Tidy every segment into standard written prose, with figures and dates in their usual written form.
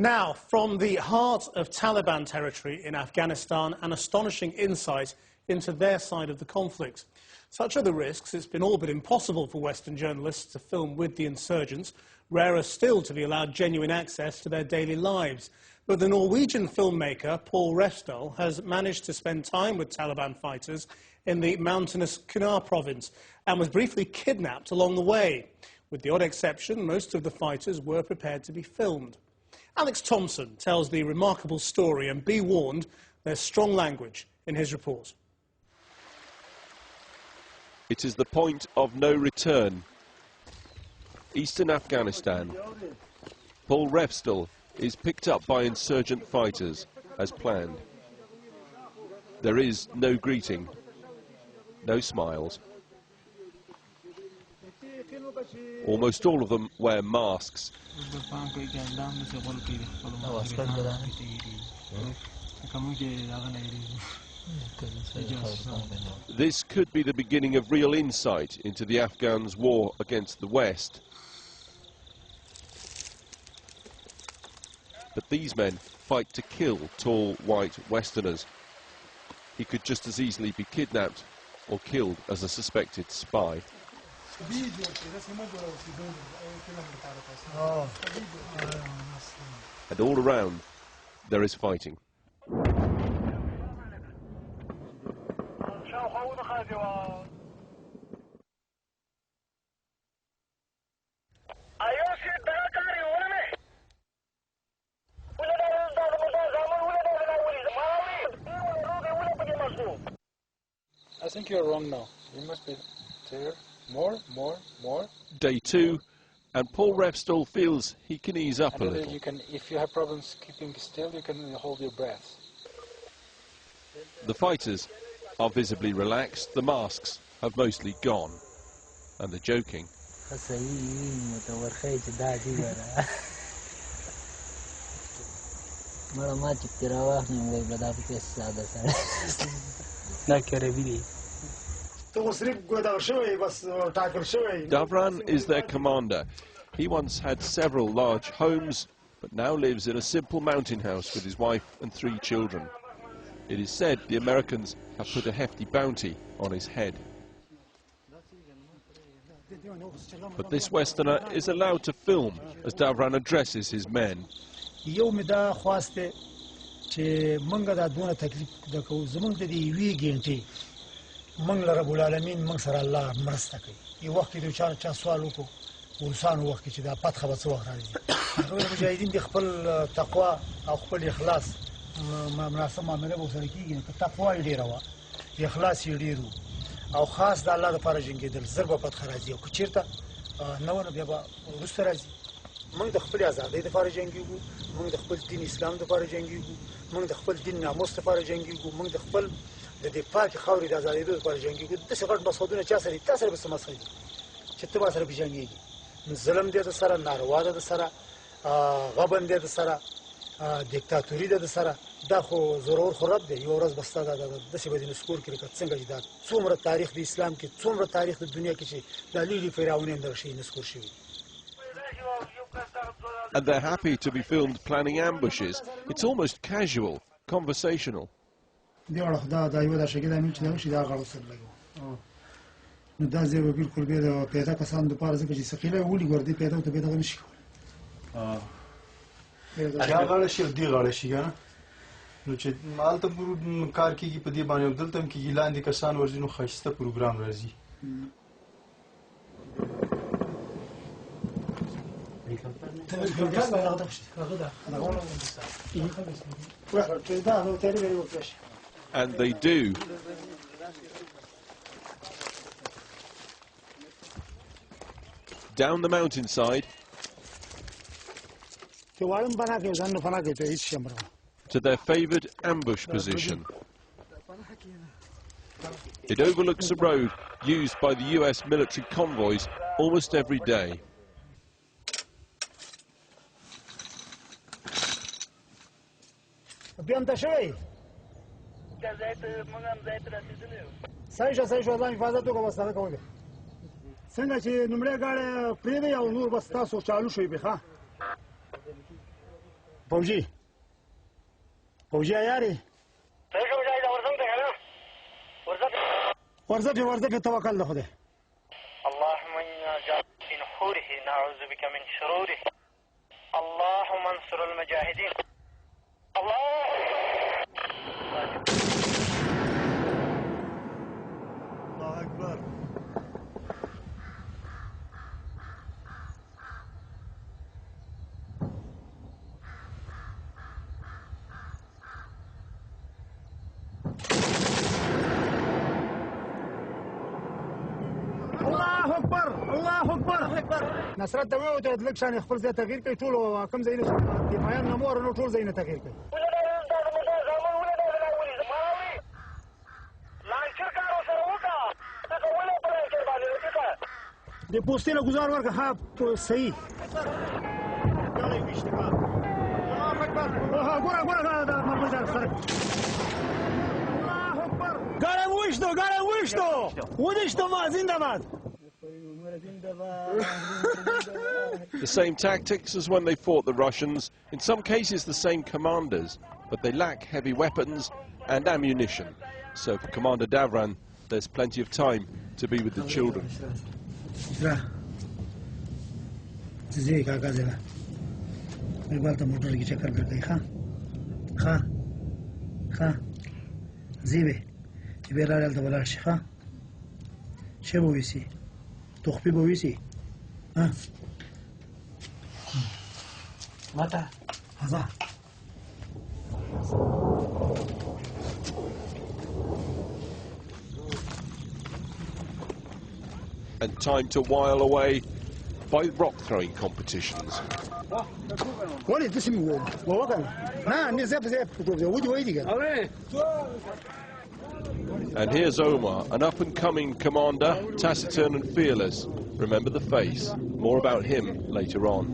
Now, from the heart of Taliban territory in Afghanistan, an astonishing insight into their side of the conflict. Such are the risks, it's been all but impossible for Western journalists to film with the insurgents, rarer still to be allowed genuine access to their daily lives. But the Norwegian filmmaker Paul Refsdal has managed to spend time with Taliban fighters in the mountainous Kunar province and was briefly kidnapped along the way. With the odd exception, most of the fighters were prepared to be filmed. Alex Thompson tells the remarkable story, and be warned, there's strong language in his report. It is the point of no return. Eastern Afghanistan. Paul Refsdal is picked up by insurgent fighters as planned. There is no greeting, no smiles. Almost all of them wear masks. This could be the beginning of real insight into the Afghans' war against the West. But these men fight to kill tall, white Westerners. He could just as easily be kidnapped or killed as a suspected spy. And all around, there is fighting. I think you're wrong now. You must be there. More. Day 2, and Paul Refsdal feels he can ease up a little. You can, if you have problems keeping still, you can hold your breath. The fighters are visibly relaxed. The masks have mostly gone, and they're joking. Davran is their commander. He once had several large homes, but now lives in a simple mountain house with his wife and 3 children. It is said the Americans have put a hefty bounty on his head. But this Westerner is allowed to film as Davran addresses his men. And they're happy to be filmed planning ambushes. It's almost casual, conversational. And they do. Down the mountainside to their favoured ambush position. It overlooks a road used by the US military convoys almost every day. فوجي عياري ورزة توكل لخده اللهم إنا جاء في نحوره نعوذ بك من شروره اللهم انصر المجاهدين الله أكبر الله أكبر نصرت دوي او ته لک شان خپل ځای تغییر کوي ټول کم ځای نه دفاعیان نمور نو ټول ځای نه تغییر کوي د پوسټینو گزار ورکه ها صحیح غاړې وشته الله اکبر ګوره دا مرموز سره الله اکبر غاړې وشته ما زنده‌باد. The same tactics as when they fought the Russians, in some cases the same commanders, but they lack heavy weapons and ammunition. So for Commander Davran, there's plenty of time to be with the children. تخفي بويسي ها متى هذا And time to while away by rock throwing competitions. ولي تسمي ووكل ها نزف ودي ويدي And here's Omar, an up-and-coming commander, taciturn and fearless. Remember the face. More about him later on.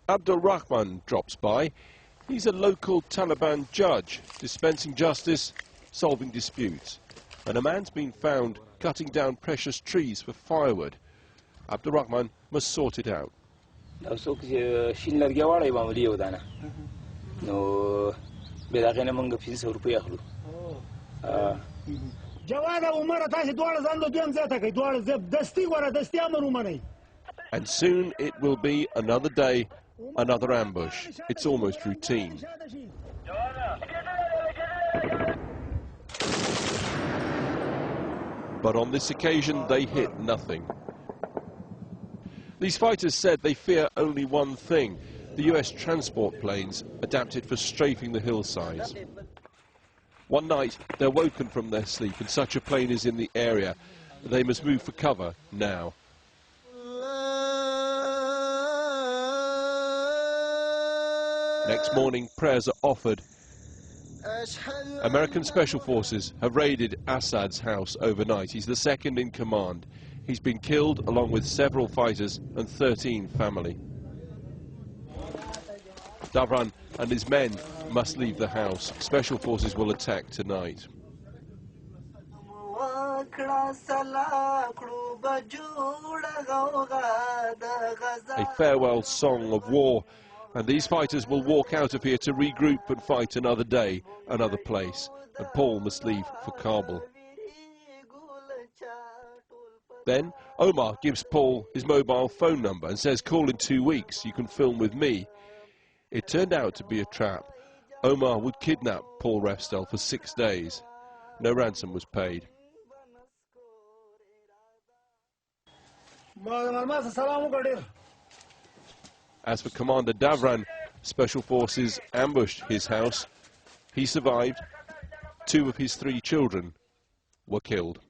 Abdul Rahman drops by. He's a local Taliban judge, dispensing justice, solving disputes. And a man's been found cutting down precious trees for firewood. Abdul Rahman must sort it out. And soon it will be another day, another ambush. It's almost routine. But on this occasion they hit nothing. These fighters said they fear only one thing: the US transport planes adapted for strafing the hillsides. One night they're woken from their sleep and such a plane is in the area. They must move for cover now. Next morning prayers are offered. American Special Forces have raided Assad's house overnight. He's the second in command. He's been killed along with several fighters and 13 family. Davran and his men must leave the house. Special Forces will attack tonight. A farewell song of war, and these fighters will walk out of here to regroup and fight another day, another place, and Paul must leave for Kabul. Then Omar gives Paul his mobile phone number and says, call in 2 weeks, you can film with me. It turned out to be a trap. Omar would kidnap Paul Refstel for 6 days. No ransom was paid. As for Commander Davran, Special Forces ambushed his house. He survived. 2 of his 3 children were killed.